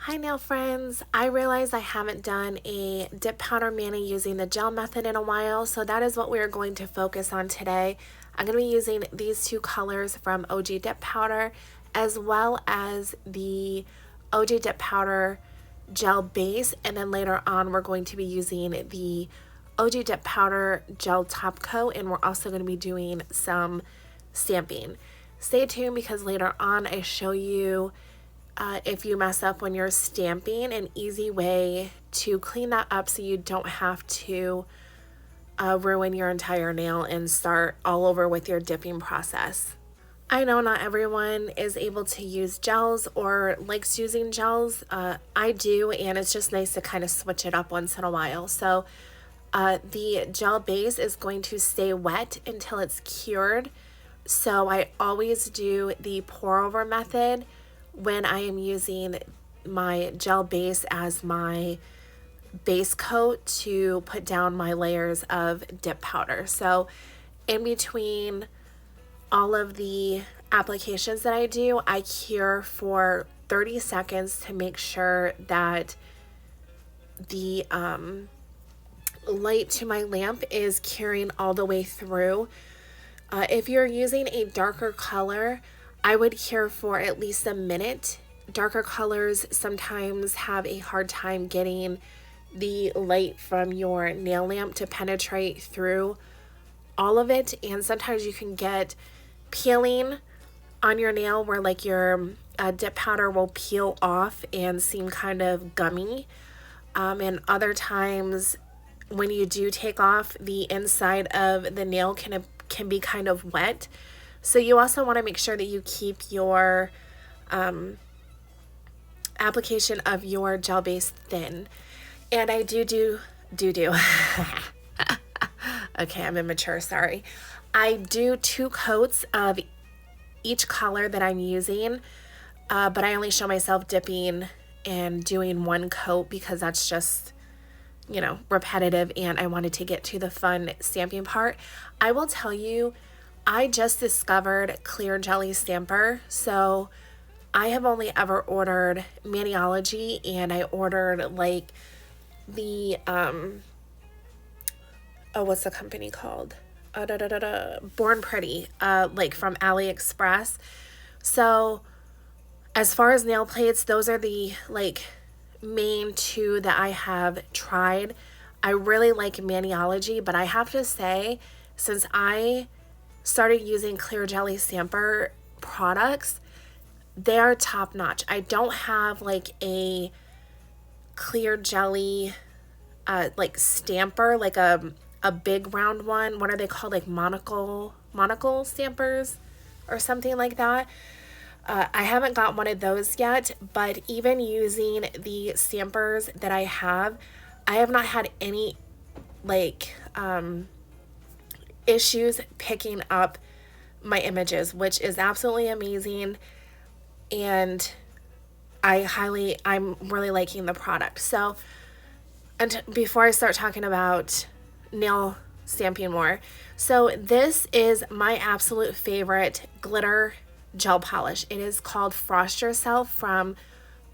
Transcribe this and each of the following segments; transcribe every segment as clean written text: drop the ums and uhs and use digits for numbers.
Hi nail friends, I realize I haven't done a dip powder mani using the gel method in a while, so that is what we're going to focus on today. I'm going to be using these two colors from OG Dip Powder as well as the OG Dip Powder gel base, and then later on we're going to be using the OG Dip Powder gel top coat, and we're also going to be doing some stamping. Stay tuned because later on I show you if you mess up when you're stamping, an easy way to clean that up so you don't have to ruin your entire nail and start all over with your dipping process. I know not everyone is able to use gels or likes using gels. I do, and it's just nice to kind of switch it up once in a while. So the gel base is going to stay wet until it's cured. So I always do the pour over method when I am using my gel base as my base coat to put down my layers of dip powder. So in between all of the applications that I do, I cure for 30 seconds to make sure that the light to my lamp is curing all the way through. If you're using a darker color, I would cure for at least a minute. Darker colors sometimes have a hard time getting the light from your nail lamp to penetrate through all of it, and sometimes you can get peeling on your nail where like your dip powder will peel off and seem kind of gummy, and other times when you do take off, the inside of the nail can be kind of wet. So you also want to make sure that you keep your application of your gel base thin. And I do. Okay, I'm immature, sorry. I do 2 coats of each color that I'm using, but I only show myself dipping and doing 1 coat because that's just, repetitive, and I wanted to get to the fun stamping part. I will tell you, I just discovered Clear Jelly Stamper, so I have only ever ordered Maniology, and I ordered like the what's the company called? Born Pretty, like from AliExpress. So as far as nail plates, those are the like main 2 that I have tried. I really like Maniology, but I have to say, since I started using Clear Jelly Stamper products, they are top notch. I don't have like a clear jelly like stamper, like a big round one. What are they called? Like monocle stampers or something like that. I haven't got one of those yet, but even using the stampers that I have not had any like issues picking up my images, which is absolutely amazing, and I'm really liking the product. So, and before I start talking about nail stamping more, so this is my absolute favorite glitter gel polish. It is called Frost Yourself from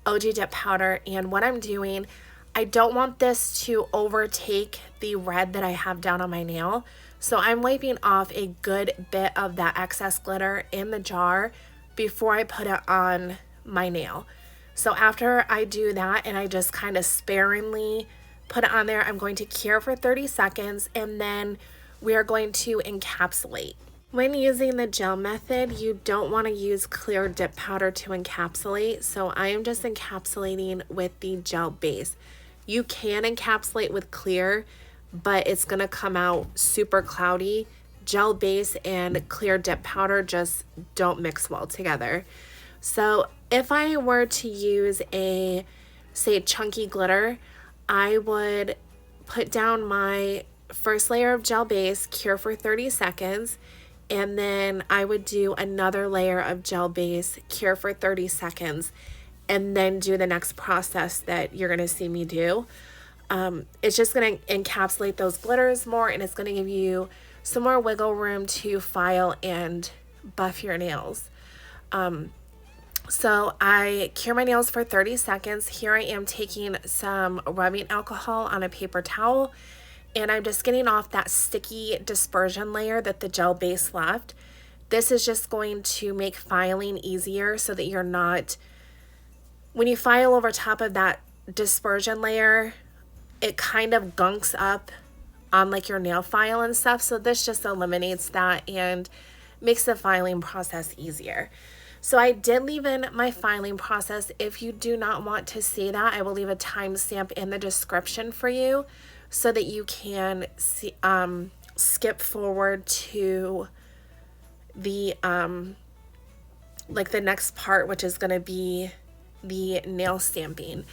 OG Dip Powder, and what I'm doing, I don't want this to overtake the red that I have down on my nail. So I'm wiping off a good bit of that excess glitter in the jar before I put it on my nail. So after I do that and I just kind of sparingly put it on there, I'm going to cure for 30 seconds, and then we are going to encapsulate. When using the gel method, you don't want to use clear dip powder to encapsulate, so I am just encapsulating with the gel base. You can encapsulate with clear, but it's going to come out super cloudy. Gel base and clear dip powder just don't mix well together. So if I were to use a, say, chunky glitter, I would put down my first layer of gel base, cure for 30 seconds, and then I would do another layer of gel base, cure for 30 seconds, and then do the next process that you're going to see me do. It's just going to encapsulate those glitters more, and it's going to give you some more wiggle room to file and buff your nails. So I cure my nails for 30 seconds. Here I am taking some rubbing alcohol on a paper towel, and I'm just getting off that sticky dispersion layer that the gel base left. This is just going to make filing easier so that you're not, when you file over top of that dispersion layer, it kind of gunks up on like your nail file and stuff. So this just eliminates that and makes the filing process easier. So I did leave in my filing process. If you do not want to see that, I will leave a timestamp in the description for you so that you can see, skip forward to the like the next part, which is going to be the nail stamping.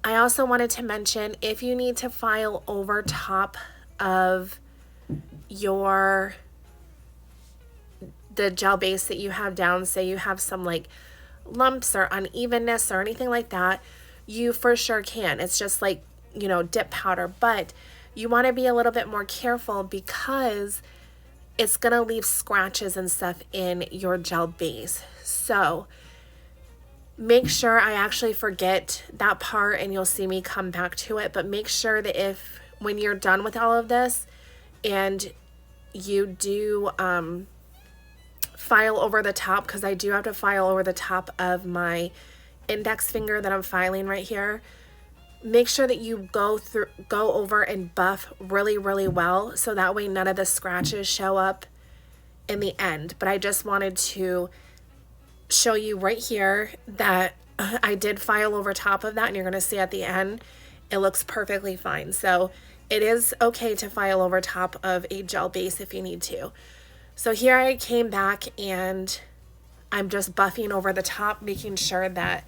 I also wanted to mention, if you need to file over top of the gel base that you have down, say you have some like lumps or unevenness or anything like that, you for sure can. It's just like, you know, dip powder, but you want to be a little bit more careful because it's going to leave scratches and stuff in your gel base. So make sure, I actually forget that part and you'll see me come back to it, but make sure that when you're done with all of this and you do file over the top, because I do have to file over the top of my index finger that I'm filing right here, make sure that you go over and buff really, really well, so that way none of the scratches show up in the end. But I just wanted to show you right here that I did file over top of that, and you're going to see at the end it looks perfectly fine. So it is okay to file over top of a gel base if you need to. So here I came back and I'm just buffing over the top, making sure that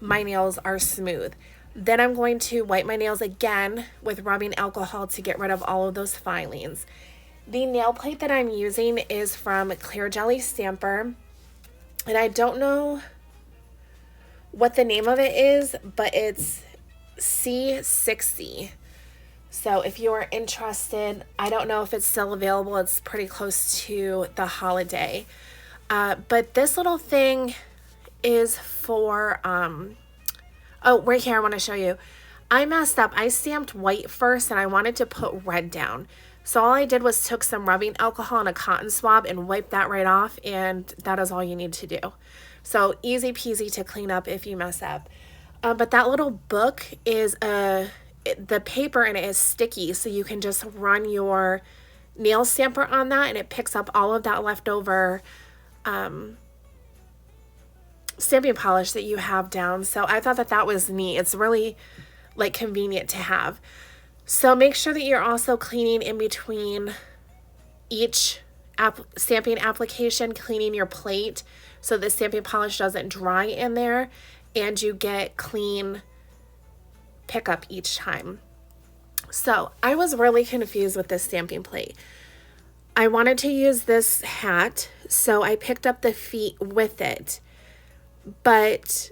my nails are smooth. Then I'm going to wipe my nails again with rubbing alcohol to get rid of all of those filings. The nail plate that I'm using is from Clear Jelly Stamper, and I don't know what the name of it is, but it's C60. So if you are interested, I don't know if it's still available. It's pretty close to the holiday. But this little thing is for, oh, right here, I want to show you. I messed up. I stamped white first and I wanted to put red down. So all I did was took some rubbing alcohol and a cotton swab and wiped that right off, and that is all you need to do. So easy peasy to clean up if you mess up. But that little book is the paper in it is sticky, so you can just run your nail stamper on that and it picks up all of that leftover stamping polish that you have down. So I thought that was neat. It's really like convenient to have. So make sure that you're also cleaning in between each stamping application, cleaning your plate so the stamping polish doesn't dry in there and you get clean pickup each time. So I was really confused with this stamping plate. I wanted to use this hat, so I picked up the feet with it, but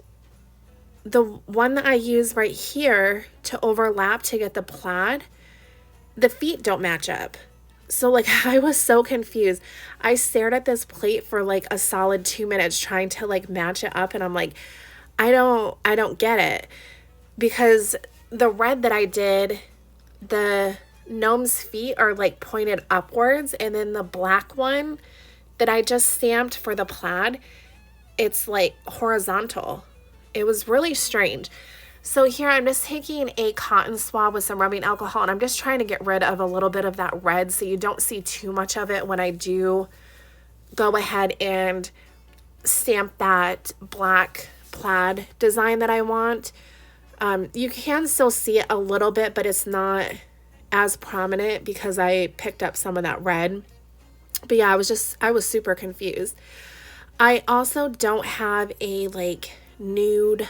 the one that I use right here to overlap to get the plaid, the feet don't match up. So like I was so confused. I stared at this plate for like a solid 2 minutes trying to like match it up, and I'm like, I don't get it, because the red that I did, the gnome's feet are like pointed upwards, and then the black one that I just stamped for the plaid, it's like horizontal. It was really strange. So here I'm just taking a cotton swab with some rubbing alcohol, and I'm just trying to get rid of a little bit of that red so you don't see too much of it when I do go ahead and stamp that black plaid design that I want. You can still see it a little bit, but it's not as prominent because I picked up some of that red. But yeah, I was super confused. I also don't have a like nude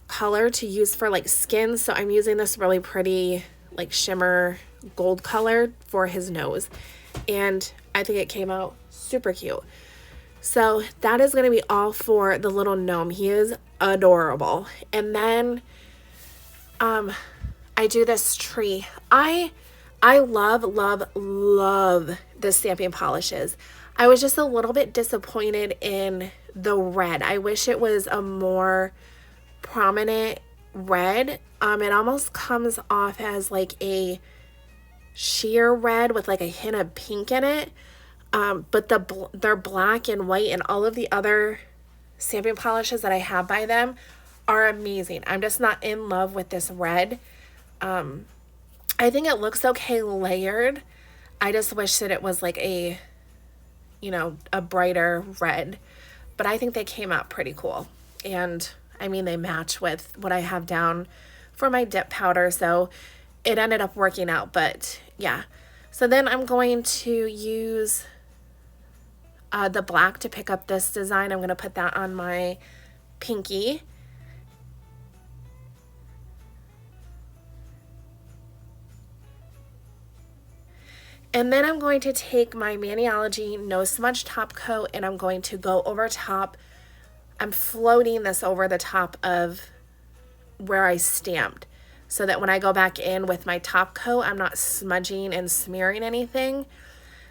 color to use for like skin, so I'm using this really pretty like shimmer gold color for his nose, and I think it came out super cute. So that is going to be all for the little gnome. He is adorable. And then I do this tree. I love the stamping polishes. I was just a little bit disappointed in the red. I wish it was a more prominent red. It almost comes off as like a sheer red with like a hint of pink in it. But they're black and white, and all of the other stamping polishes that I have by them are amazing. I'm just not in love with this red. I think it looks okay layered. I just wish that it was like a, you know, a brighter red. But I think they came out pretty cool. And I mean, they match with what I have down for my dip powder. So it ended up working out. But yeah. So then I'm going to use the black to pick up this design. I'm going to put that on my pinky. And then I'm going to take my Maniology No Smudge Top Coat and I'm going to go over top. I'm floating this over the top of where I stamped so that when I go back in with my top coat, I'm not smudging and smearing anything.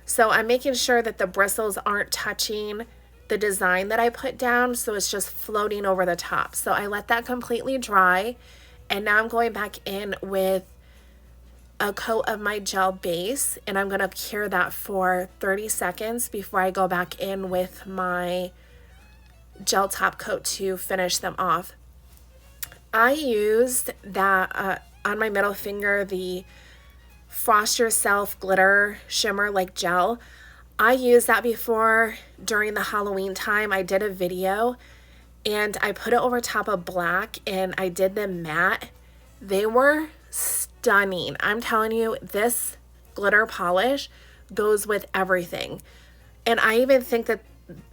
So I'm making sure that the bristles aren't touching the design that I put down, so it's just floating over the top. So I let that completely dry, and now I'm going back in with a coat of my gel base, and I'm going to cure that for 30 seconds before I go back in with my gel top coat to finish them off. I used that on my middle finger, the Frost Yourself glitter shimmer like gel. I used that before during the Halloween time. I did a video and I put it over top of black and I did them matte. They were stunning. I'm telling you, this glitter polish goes with everything. And I even think that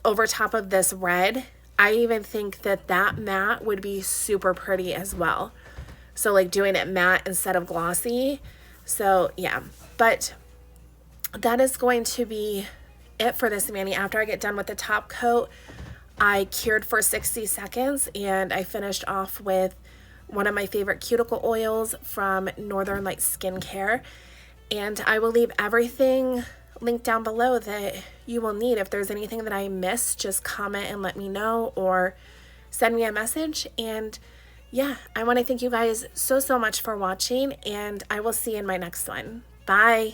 over top of this red, I even think that that matte would be super pretty as well. So like doing it matte instead of glossy. So yeah, but that is going to be it for this mani. After I get done with the top coat, I cured for 60 seconds and I finished off with one of my favorite cuticle oils from Northern Lights Skincare. And I will leave everything linked down below that you will need. If there's anything that I missed, just comment and let me know or send me a message. And yeah, I want to thank you guys so much for watching, and I will see you in my next one. Bye.